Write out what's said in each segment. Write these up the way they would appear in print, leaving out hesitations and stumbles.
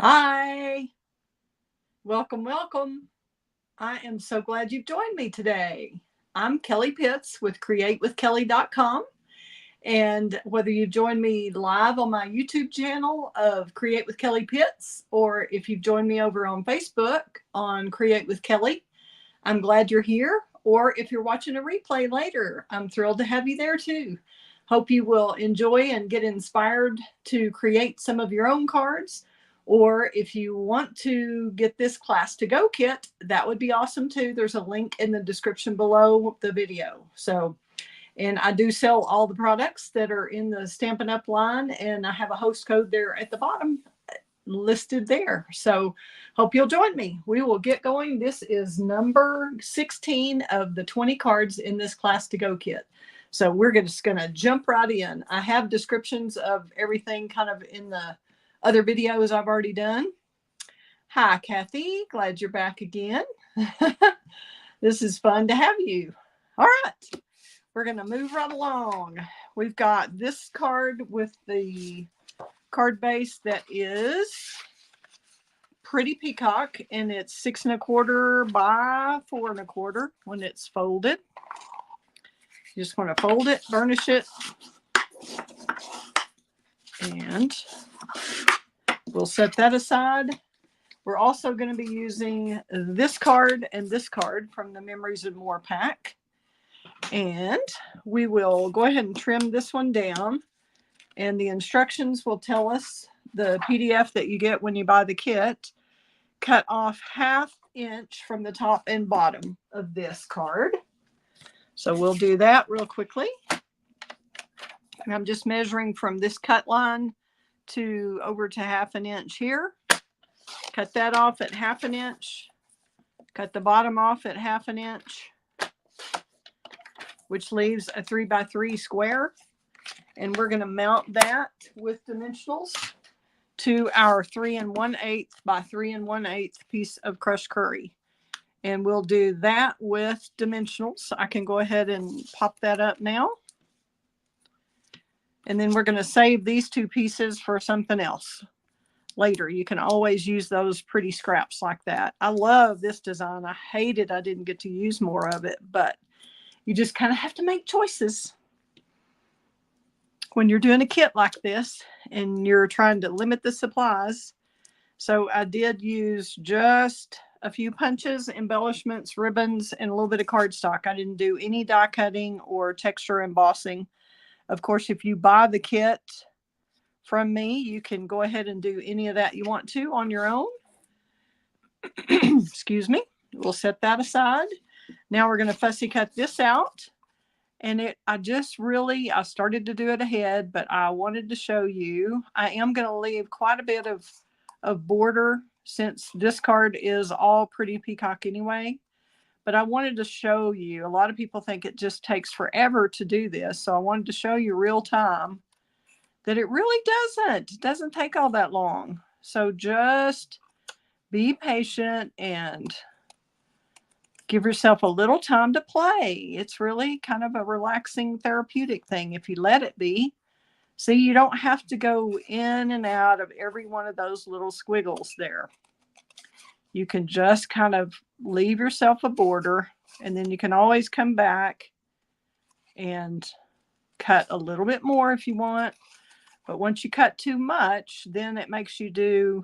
Hi, welcome, welcome. I am so glad you've joined me today. I'm Kelly Pitts with createwithkelly.com. And whether you've joined me live on my YouTube channel of Create with Kelly Pitts, or if you've joined me over on Facebook on Create with Kelly, I'm glad you're here. Or if you're watching a replay later, I'm thrilled to have you there too. Hope you will enjoy and get inspired to create some of your own cards. Or if you want to get this class to go kit, that would be awesome too. There's a link in the description below the video. And I do sell all the products that are in the Stampin' Up line, and I have a host code there at the bottom listed there. So hope you'll join me. We will get going. This is number 16 of the 20 cards in this class to go kit. So we're just going to jump right in. I have descriptions of everything kind of in the other videos I've already done. Hi, Kathy. Glad you're back again. This is fun to have you. All right. We're going to move right along. We've got this card with the card base that is Pretty Peacock, and it's 6 1/4 by 4 1/4 when it's folded. You just want to fold it, burnish it, and we'll set that aside. We're also going to be using this card and this card from the Memories and More pack. And we will go ahead and trim this one down. And the instructions will tell us, the PDF that you get when you buy the kit, cut off 1/2 inch from the top and bottom of this card. So we'll do that real quickly. And I'm just measuring from this cut line to over to 1/2 inch here. Cut that off at 1/2 inch. Cut the bottom off at 1/2 inch, which leaves a 3 by 3 square. And we're going to mount that with dimensionals to our 3 1/8 by 3 1/8 piece of crushed curry. And we'll do that with dimensionals. I can go ahead and pop that up now. And then we're going to save these two pieces for something else later. You can always use those pretty scraps like that. I love this design. I hated I didn't get to use more of it, but you just kind of have to make choices when you're doing a kit like this and you're trying to limit the supplies. So I did use just a few punches, embellishments, ribbons, and a little bit of cardstock. I didn't do any die cutting or texture embossing. Of course, if you buy the kit from me, you can go ahead and do any of that you want to on your own. Excuse me. We'll set that aside. Now we're going to fussy cut this out. And I started to do it ahead, but I wanted to show you. I am going to leave quite a bit of border since this card is all Pretty Peacock anyway. But I wanted to show you. A lot of people think it just takes forever to do this. So I wanted to show you real time that it really doesn't. It doesn't take all that long. So just be patient and give yourself a little time to play. It's really kind of a relaxing, therapeutic thing if you let it be. See, you don't have to go in and out of every one of those little squiggles there. You can just kind of leave yourself a border, and then you can always come back and cut a little bit more if you want. But once you cut too much, then it makes you do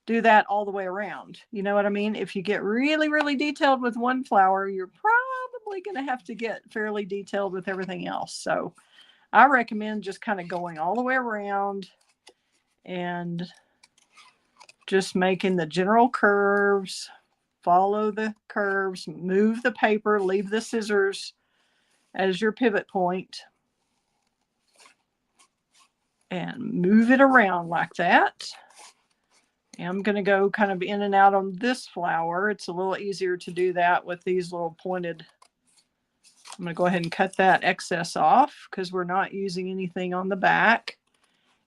that all the way around. You know what I mean? If you get really, really detailed with one flower, you're probably going to have to get fairly detailed with everything else. So I recommend just kind of going all the way around and just making the general curves, follow the curves, move the paper, leave the scissors as your pivot point, and move it around like that. I'm going to go kind of in and out on this flower. It's a little easier to do that with these little pointed. I'm going to go ahead and cut that excess off because we're not using anything on the back.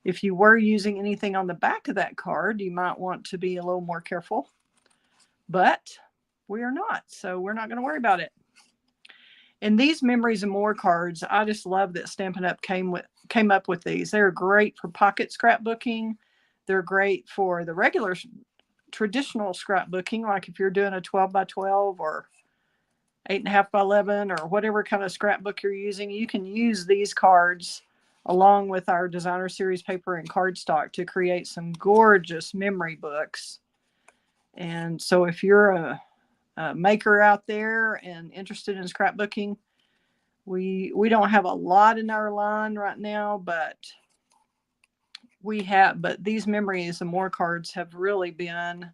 If you were using anything on the back of that card, you might want to be a little more careful. But we are not, so we're not going to worry about it. And these Memories and More cards, I just love that Stampin' Up came up with these. They're great for pocket scrapbooking. They're great for the regular traditional scrapbooking, like if you're doing a 12 by 12 or 8.5 by 11 or whatever kind of scrapbook you're using. You can use these cards along with our designer series paper and cardstock to create some gorgeous memory books. And so if you're a maker out there and interested in scrapbooking, we don't have a lot in our line right now, but these memories and more cards have really been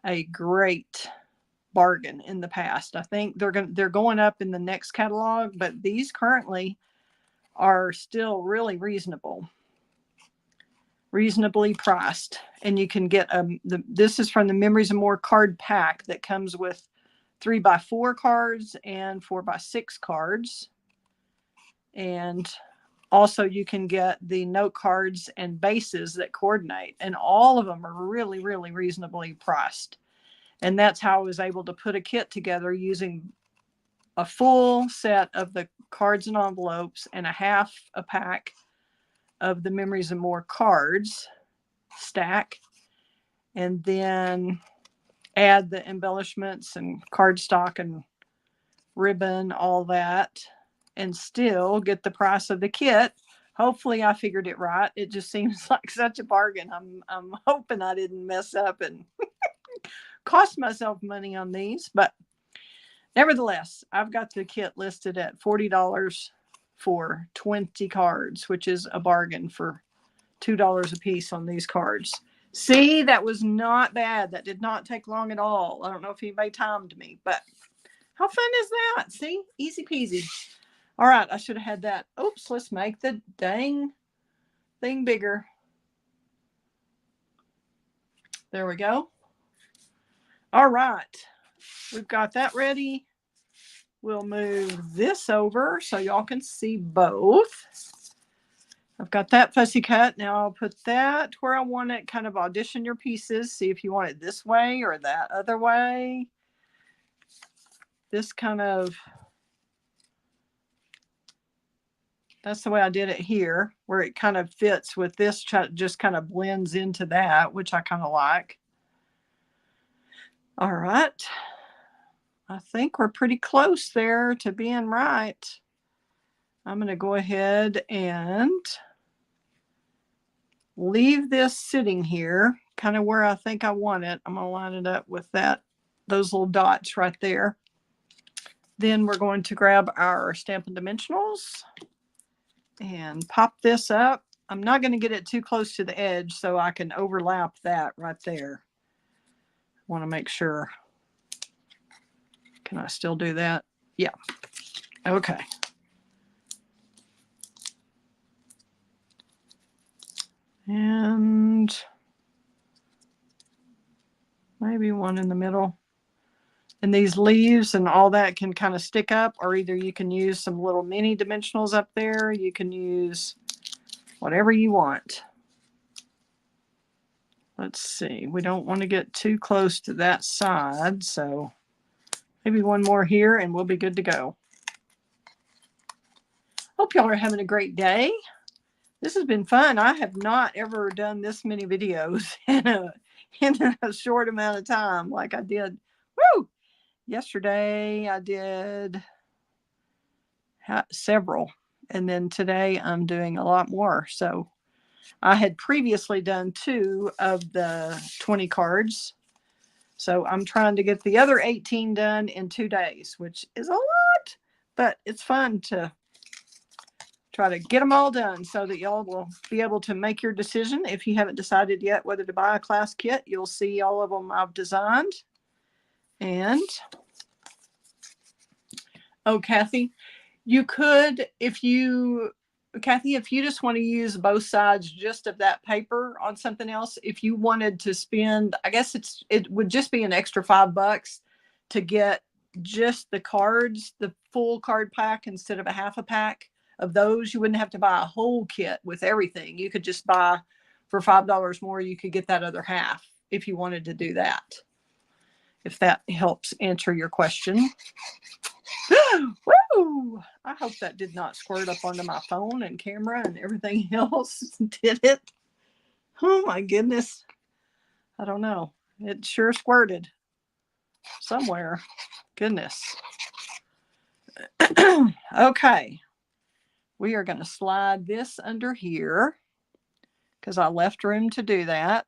a great bargain in the past. I think they're going up in the next catalog, but these currently are still really reasonably priced. And you can get this is from the Memories and More card pack that comes with 3x4 cards and 4x6 cards. And also you can get the note cards and bases that coordinate, and all of them are really reasonably priced. And that's how I was able to put a kit together using a full set of the cards and envelopes and a half a pack of the Memories and More cards stack, and then add the embellishments and cardstock and ribbon, all that, and still get the price of the kit. Hopefully I figured it right. It just seems like such a bargain. I'm hoping I didn't mess up and cost myself money on these, but nevertheless, I've got the kit listed at $40 for 20 cards, which is a bargain for $2 a piece on these cards. See, that was not bad. That did not take long at all. I don't know if anybody timed me, but how fun is that? See, easy peasy. All right, I should have had that. Oops, let's make the dang thing bigger. There we go. All right, we've got that ready. We'll move this over so y'all can see both. I've got that fussy cut. Now I'll put that where I want it. Kind of audition your pieces. See if you want it this way or that other way. This kind of, that's the way I did it here, where it kind of fits with this, just kind of blends into that, which I kind of like. All right. I think we're pretty close there to being right. I'm going to go ahead and leave this sitting here, kind of where I think I want it. I'm going to line it up with those little dots right there. Then we're going to grab our Stampin' Dimensionals and pop this up. I'm not going to get it too close to the edge so I can overlap that right there. I want to make sure. Can I still do that? Yeah. Okay. And maybe one in the middle. And these leaves and all that can kind of stick up, or either you can use some little mini dimensionals up there. You can use whatever you want. Let's see. We don't want to get too close to that side, so maybe one more here and we'll be good to go. Hope y'all are having a great day. This has been fun. I have not ever done this many videos in a short amount of time like I did. Woo! Yesterday I did several, and then today I'm doing a lot more. So I had previously done 2 of the 20 cards. So I'm trying to get the other 18 done in 2 days, which is a lot, but it's fun to try to get them all done so that y'all will be able to make your decision. If you haven't decided yet whether to buy a class kit, you'll see all of them I've designed. And, oh, Kathy, you could, Kathy, if you just want to use both sides just of that paper on something else, if you wanted to spend, I guess it would just be an extra $5 to get just the cards, the full card pack instead of a half a pack of those. You wouldn't have to buy a whole kit with everything. You could just buy for $5 more. You could get that other half if you wanted to do that. If that helps answer your question. Woo! I hope that did not squirt up onto my phone and camera and everything else. Did it? Oh my goodness. I don't know. It sure squirted somewhere. Goodness. Okay. We are going to slide this under here because I left room to do that.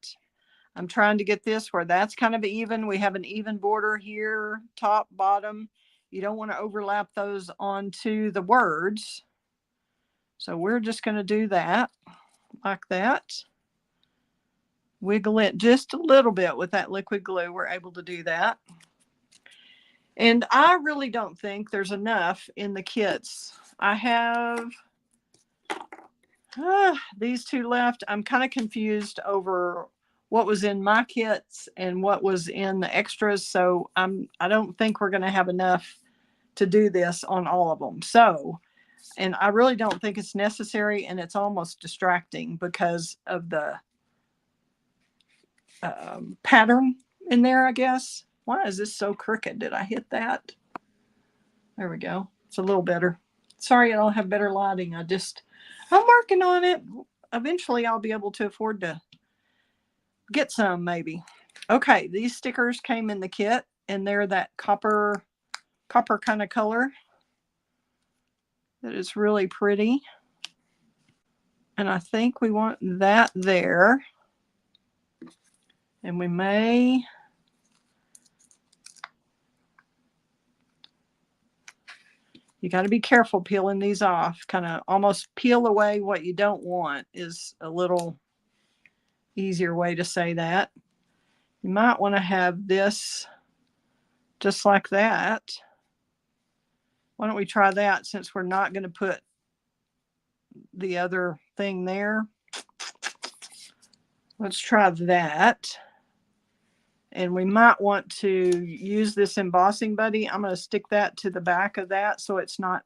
I'm trying to get this where that's kind of even. We have an even border here, top, bottom. You don't want to overlap those onto the words. So we're just going to do that like that. Wiggle it just a little bit with that liquid glue. We're able to do that. And I really don't think there's enough in the kits. I have these two left. I'm kind of confused over what was in my kits and what was in the extras. So I don't think we're going to have enough to do this on all of them. So, and I really don't think it's necessary, and it's almost distracting because of the pattern in there, I guess. Why is this so crooked? Did I hit that? There we go. It's a little better. Sorry I don't have better lighting. I'm working on it. Eventually I'll be able to afford to get some, maybe. Okay, these stickers came in the kit, and they're that copper kind of color. That is really pretty. And I think we want that there. And we may... You got to be careful peeling these off. Kind of almost peel away what you don't want is a little easier way to say that. You might want to have this just like that. Why don't we try that since we're not going to put the other thing there? Let's try that. And we might want to use this embossing buddy. I'm going to stick that to the back of that so it's not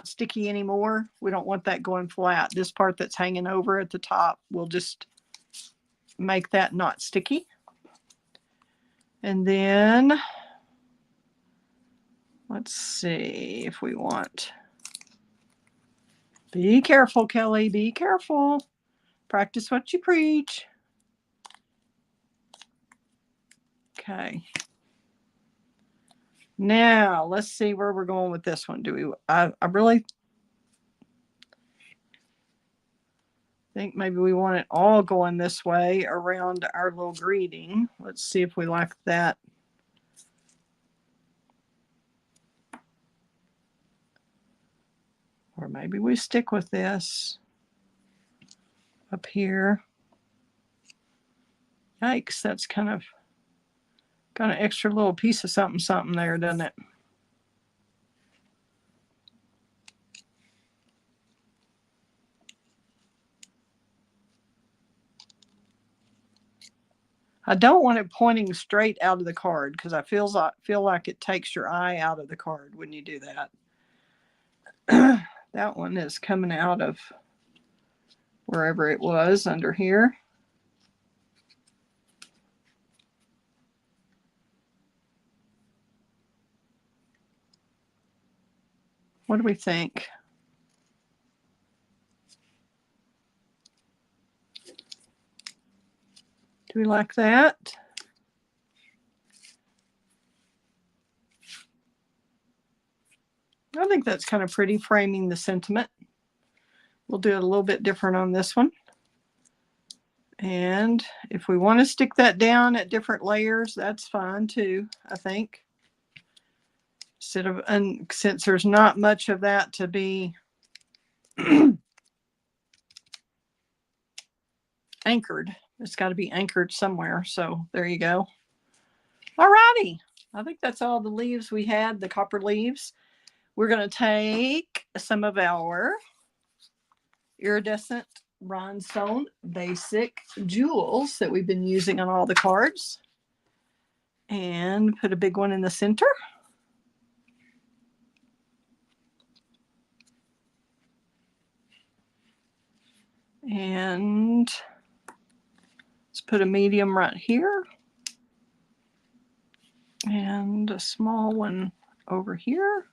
sticky anymore. We don't want that going flat. This part that's hanging over at the top, we'll just make that not sticky. And then let's see if we want. Be careful, Kelly. Be careful. Practice what you preach. Okay. Now let's see where we're going with this one. I really think maybe we want it all going this way around our little greeting. Let's see if we like that. Or maybe we stick with this up here. Yikes, that's kind of got an extra little piece of something there, doesn't it? I don't want it pointing straight out of the card because I feel like it takes your eye out of the card when you do that. That one is coming out of wherever it was under here. What do we think? Do we like that? I think that's kind of pretty, framing the sentiment. We'll do it a little bit different on this one. And if we want to stick that down at different layers, that's fine too, I think. And since there's not much of that to be anchored, it's got to be anchored somewhere. So there you go. All righty. I think that's all the leaves we had, the copper leaves. We're going to take some of our iridescent rhinestone basic jewels that we've been using on all the cards and put a big one in the center. And let's put a medium right here and a small one over here.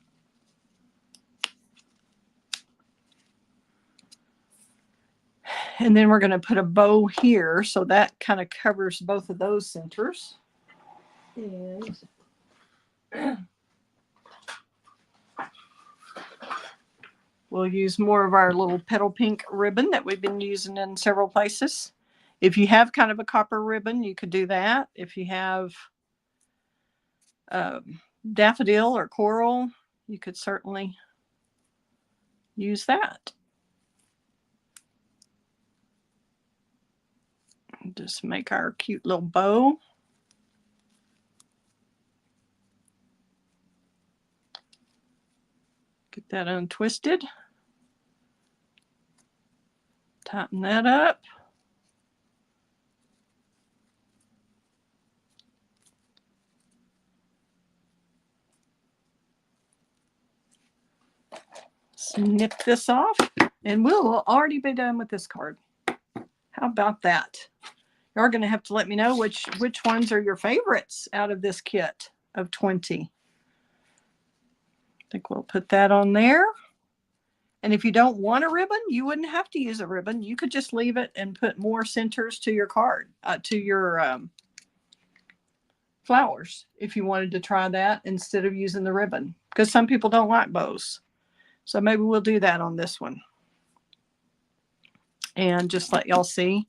And then we're going to put a bow here, so that kind of covers both of those centers. And we'll use more of our little petal pink ribbon that we've been using in several places. If you have kind of a copper ribbon, you could do that. If you have daffodil or coral, you could certainly use that. Just make our cute little bow. Get that untwisted. Tighten that up. Snip this off, and we'll already be done with this card. How about that? You're going to have to let me know which ones are your favorites out of this kit of 20. I think we'll put that on there. And if you don't want a ribbon, you wouldn't have to use a ribbon. You could just leave it and put more centers to your card, to your flowers, if you wanted to try that instead of using the ribbon, because some people don't like bows. So maybe we'll do that on this one. And just let y'all see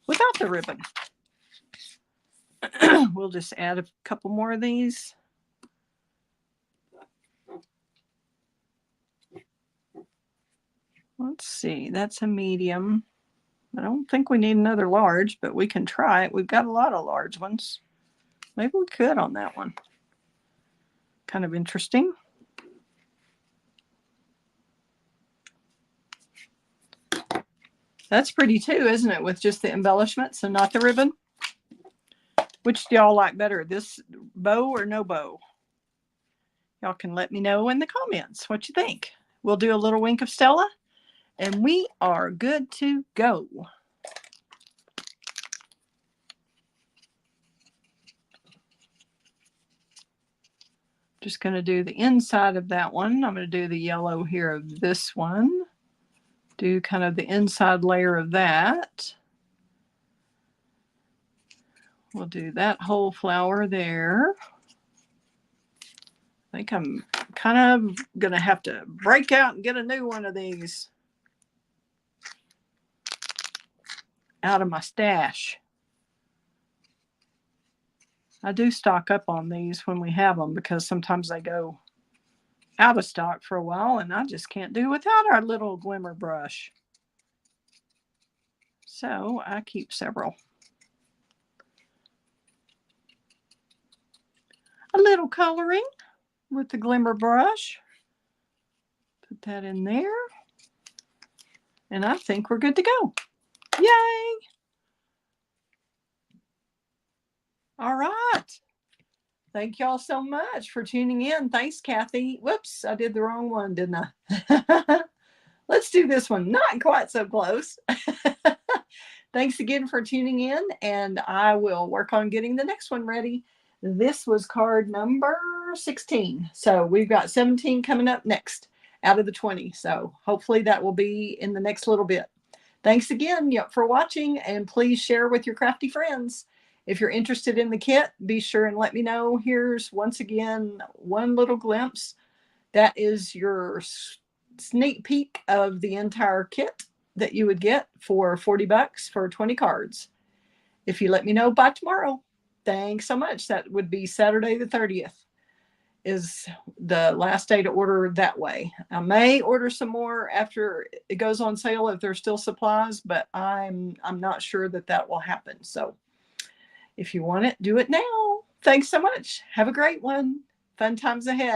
without the ribbon. We'll just add a couple more of these. Let's see, that's a medium. I don't think we need another large, but we can try it. We've got a lot of large ones. Maybe we could on that one. Kind of interesting. That's pretty too, isn't it? With just the embellishments and not the ribbon. Which do y'all like better, this bow or no bow? Y'all can let me know in the comments what you think. We'll do a little wink of Stella, and we are good to go. Just going to do the inside of that one. I'm going to do the yellow here of this one. Do kind of the inside layer of that. We'll do that whole flower there. I think I'm kind of going to have to break out and get a new one of these out of my stash. I do stock up on these when we have them, because sometimes they go out of stock for a while, and I just can't do without our little glimmer brush. So I keep several. A little coloring with the glimmer brush. Put that in there. And I think we're good to go. Yay! All right. Thank y'all so much for tuning in. Thanks, Kathy. Whoops, I did the wrong one, didn't I? Let's do this one. Not quite so close. Thanks again for tuning in, and I will work on getting the next one ready. This was card number 16. So we've got 17 coming up next out of the 20. So hopefully that will be in the next little bit. Thanks again for watching, and please share with your crafty friends. If you're interested in the kit, be sure and let me know. Here's once again one little glimpse. That is your sneak peek of the entire kit that you would get for 40 bucks for 20 cards. If you let me know by tomorrow, thanks so much. That would be Saturday the 30th is the last day to order that way. I may order some more after it goes on sale if there's still supplies, but I'm not sure that will happen. So if you want it, do it now. Thanks so much. Have a great one. Fun times ahead.